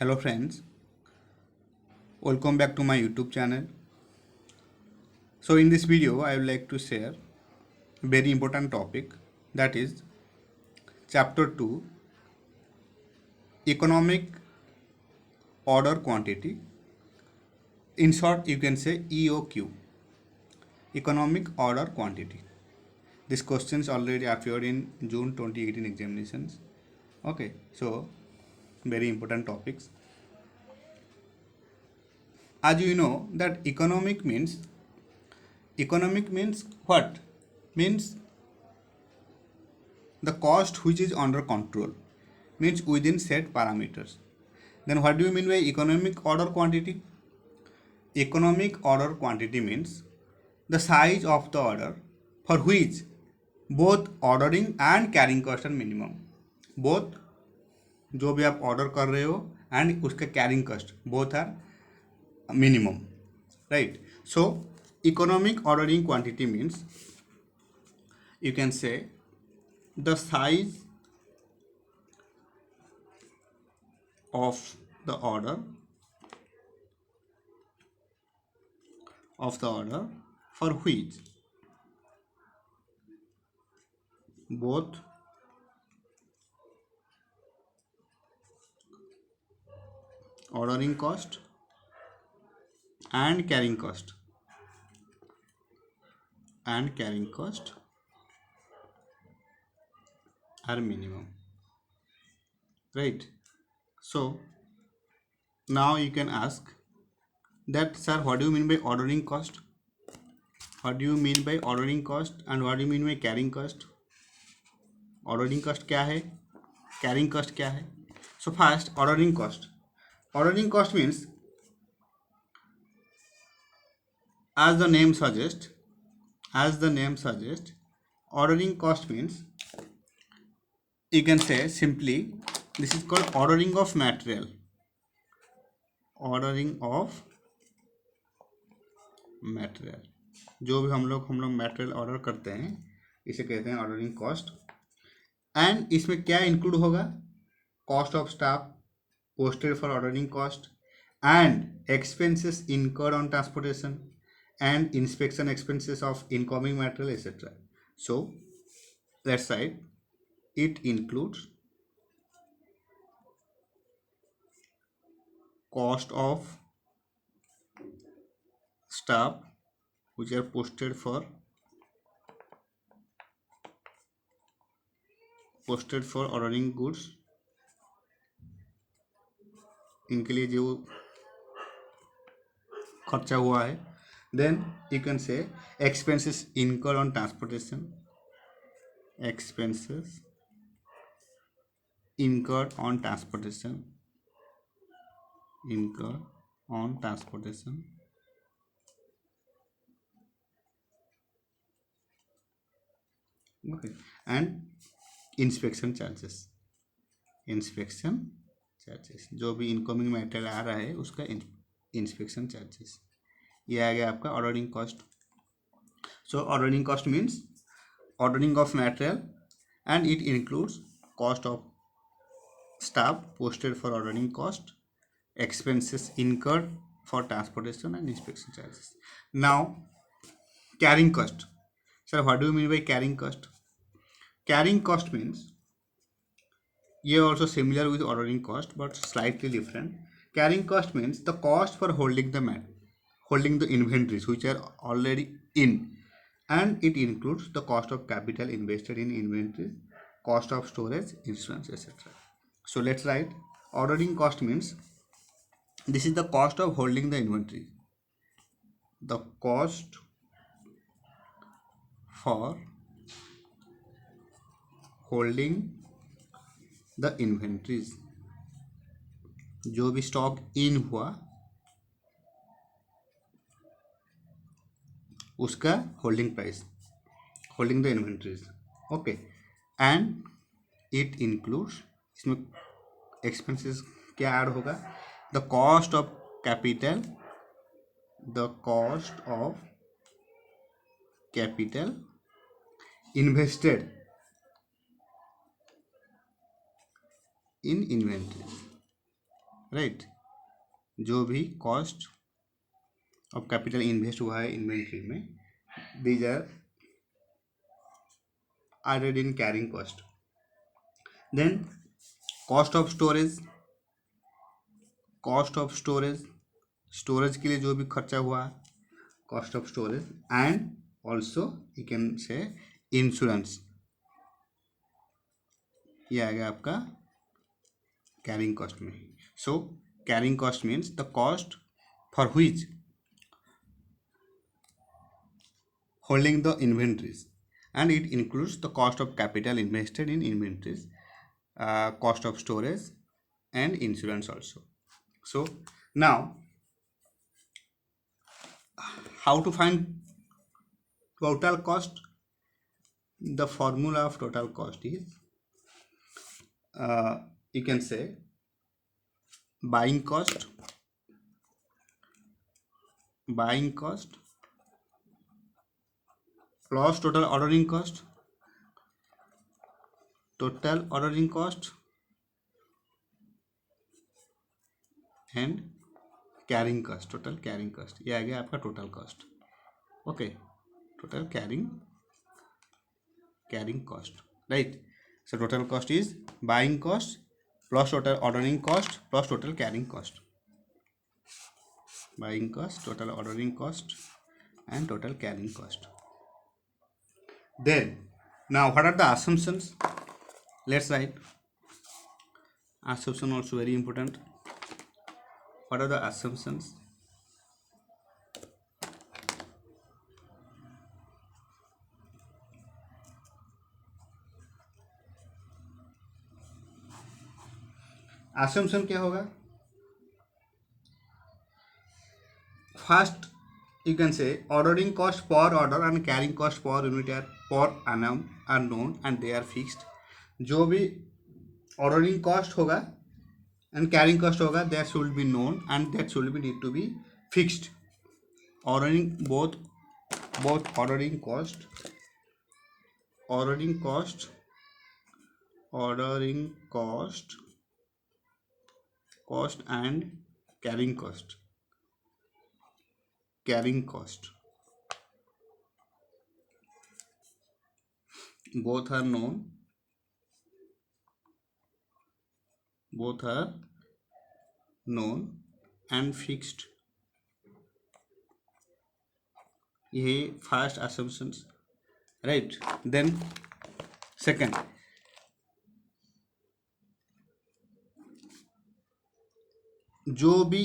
Hello friends, welcome back to my YouTube channel. So in this video I would like to share a very important topic, that is chapter 2, economic order quantity. In short you can say EOQ, economic order quantity. This questions already appeared in June 2018 examinations. Okay, so very important topics. As you know that economic means what? Means the cost which is under control, means within set parameters. Then what do you mean by economic order quantity? Economic order quantity means the size of the order for which both ordering and carrying cost are minimum. Both जो भी आप order कर रहे हो and उसका carrying cost both are minimum, right? So economic ordering quantity means you can say the size of the order for which both ordering cost and carrying cost are minimum, right? So now you can ask that, sir, what do you mean by ordering cost? What do you mean by ordering cost and what do you mean by carrying cost? Ordering cost क्या है, carrying cost क्या है? So first ordering cost means as the name suggests, ordering cost means you can say simply this is called ordering of material. जो भी हम लोग material order करते हैं इसे कहते हैं ऑर्डरिंग कॉस्ट. एंड इसमें क्या इंक्लूड होगा? Cost of staff posted for ordering cost and expenses incurred on transportation and inspection expenses of incoming material, etc. So let's write it includes cost of staff which are posted for ordering goods. इनके लिए जो खर्चा हुआ है. Then you can say expenses incurred on transportation. Okay. And inspection charges. जो भी incoming material आ रहा है उसका इंस्पेक्शन चार्जेस, ये आ गया आपका ordering cost. So ordering cost means ordering of material and it includes cost of staff posted for ordering cost, expenses incurred for transportation and inspection charges. Now carrying cost. Sir, what do you mean by carrying cost? Carrying cost means, ये also similar with ordering cost but slightly different. Carrying cost means the cost for holding the inventories which are already in, and it includes the cost of capital invested in inventories, cost of storage, insurance, etc. So let's write ordering cost means this is the cost of holding the inventory, the cost for holding the inventories. जो भी stock in हुआ उसका holding price, holding the inventories. Okay. And it includes, इसमें expenses क्या add होगा? The cost of capital invested in inventories. Right. जो भी cost of capital invest हुआ है इन्वेंट्री में, these are added in carrying cost. Then cost of storage, cost of storage, storage के लिए जो भी खर्चा हुआ, cost of storage, and also you can say insurance, ये आ गया आपका कैरिंग कॉस्ट में। So carrying cost means the cost for which holding the inventories, and it includes the cost of capital invested in inventories, cost of storage, and insurance also. So now, how to find total cost? The formula of total cost is, you can say, buying cost plus total ordering cost and carrying cost, total carrying cost, ये आ गया आपका total cost. Okay, total carrying cost, right. So total cost is buying cost plus total ordering cost plus total carrying cost, buying cost, total ordering cost, and total carrying cost. Then now what are the assumptions? Let's write. Assumption also very important. What are the assumptions? Assumption क्या होगा? First, you can say ordering cost per order and carrying cost per unit are per annum are known and they are fixed. जो भी ordering cost होगा and carrying cost होगा, that should be known and that should be need to be fixed. Ordering both ordering cost and carrying cost both are known and fixed. ये first assumptions, right? Then second, जो भी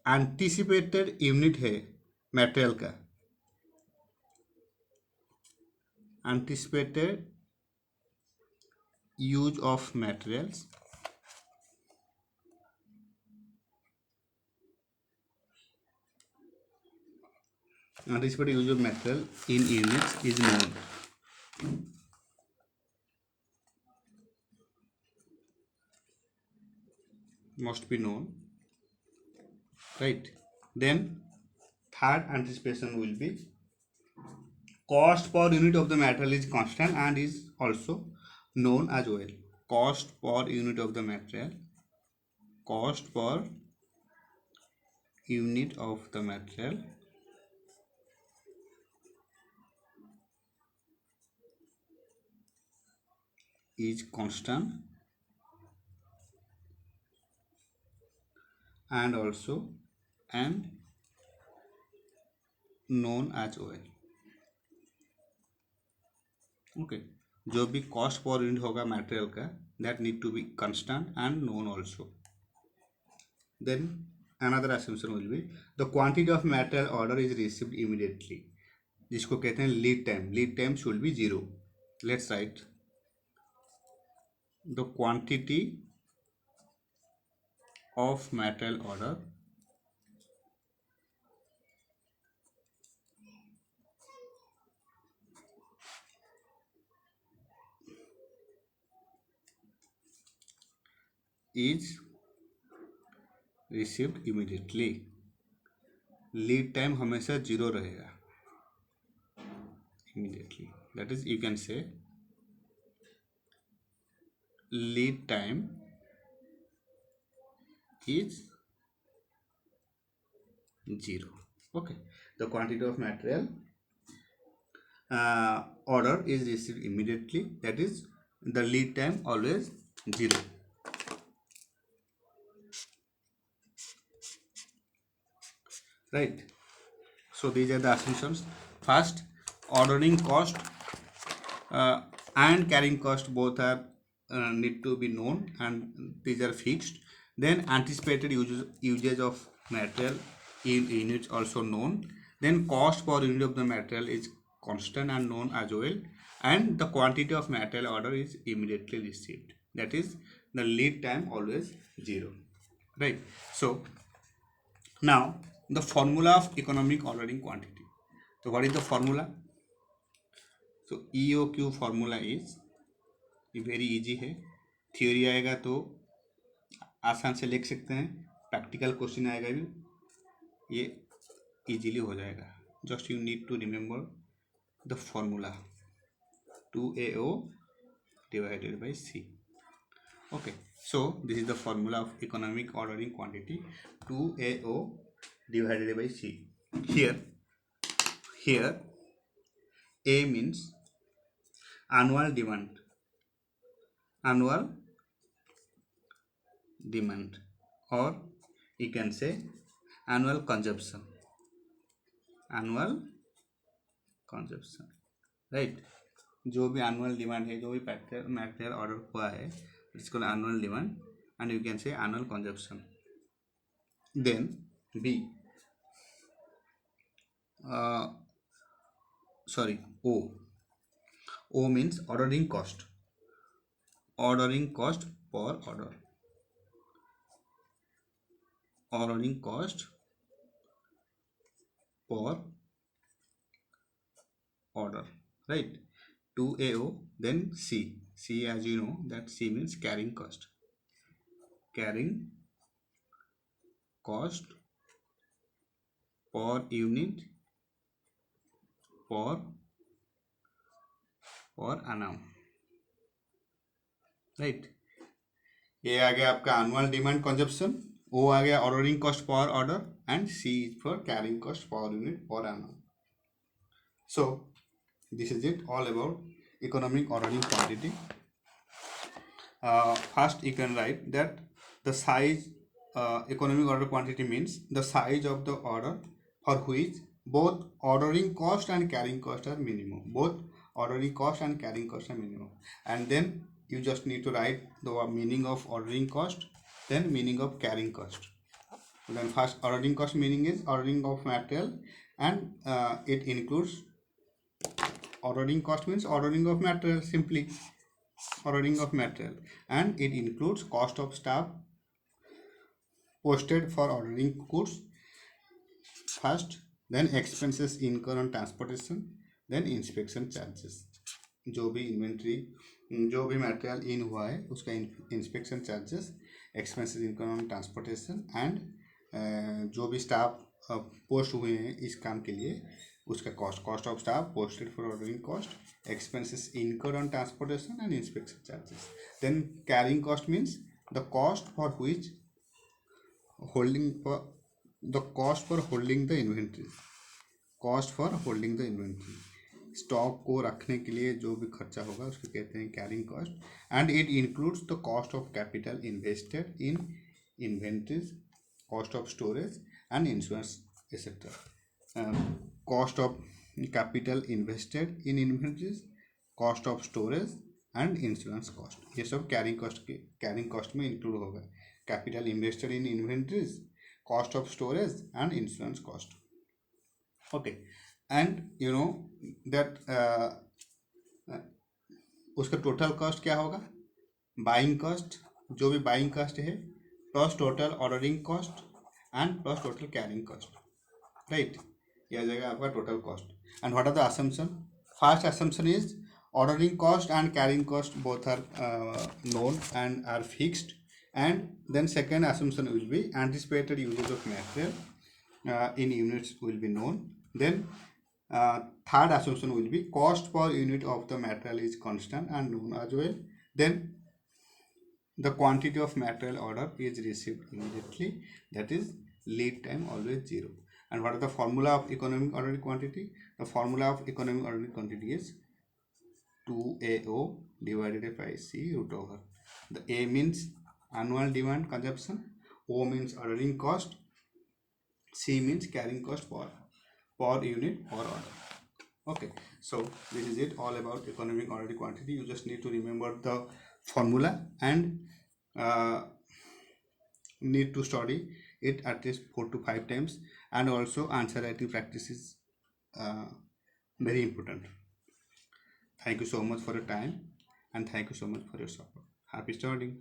anticipated unit है material का, anticipated use of materials, anticipated use of material in units is known. Must be known, right? Then third anticipation will be cost per unit of the material is constant and is also known as well. Cost per unit of the material is constant and also and known as well. Okay, जो भी cost per unit होगा material का, that need to be constant and known also. Then another assumption will be the quantity of material order is received immediately, जिसको कहते हैं lead time should be 0. Let's write the quantity of material order is received immediately. Lead time हमेशा 0 रहेगा immediately. That is, you can say lead time is 0. Okay, the quantity of material order is received immediately, that is the lead time always 0. Right, so these are the assumptions. First, ordering cost and carrying cost both are need to be known, and these are fixed. Then anticipated usage of material in units also known. Then cost per unit of the material is constant and known as well, and the quantity of material order is immediately received, that is the lead time always 0. Right, so now the formula of economic ordering quantity. So what is the formula? So EOQ formula is very easy है. Theory आएगा तो आसान से लिख सकते हैं, practical question आएगा भी ये इजीली हो जाएगा. Just you need to remember the formula 2AO divided by C. Okay, so this is the formula of economic ordering quantity 2AO divided by C. Here A means annual demand, or you can say annual consumption, right. जो भी annual demand है, जो भी material order हुआ है, it's called annual demand and you can say annual consumption. Then B sorry O means ordering cost per order, ordering cost per order, right. 2AO. Then C as you know that C means carrying cost per unit per annum, right. ये आ गया आपका annual demand consumption, O आ गया ordering cost per order, and C is for carrying cost per unit per annum. So this is it all about economic ordering quantity. First you can write that the size, economic order quantity means the size of the order for which both ordering cost and carrying cost are minimum, and then you just need to write the meaning of ordering cost, then meaning of carrying cost. Then first ordering cost meaning is ordering of material, and it includes ordering cost means ordering of material, simply ordering of material, and it includes cost of staff posted for ordering goods first, then expenses incurred on transportation, then inspection charges. जो भी inventory, जो भी material in हुआ है उसका inspection charges, expenses income on transportation, and जो भी staff post हुए हैं इस काम के लिए उसका cost of staff posted for ordering cost, expenses incurred on transportation and inspection charges. Then carrying cost means the cost for which holding holding the inventory, stock को रखने के लिए जो भी खर्चा होगा उसको कहते हैं carrying cost, and it includes the cost of capital invested in inventories, cost of storage and insurance etcetera. Cost of capital invested in inventories, cost of storage and insurance cost, ये सब कैरिंग कॉस्ट में include होगा. Capital invested in inventories, cost of storage and insurance cost. Okay, and you know that उसका total cost क्या होगा, buying cost, जो भी buying cost है plus total ordering cost and plus total carrying cost, right. यह आ जाएगा आपका total cost. And what are the assumption? First assumption is ordering cost and carrying cost both are known and are fixed, and then second assumption will be anticipated usage of material in units will be known. Then third assumption will be cost per unit of the material is constant and known as well. Then the quantity of material order is received immediately, that is lead time always 0. And what is the formula of economic ordinary quantity? The formula of economic ordinary quantity is 2AO divided by C root over. The A means annual demand consumption, O means ordering cost, C means carrying cost per unit or order. Okay, so this is it all about economic ordinary quantity. You just need to remember the formula and need to study it at least 4 to 5 times, and also answer writing practice is very important. Thank you so much for your time, and thank you so much for your support. Happy studying.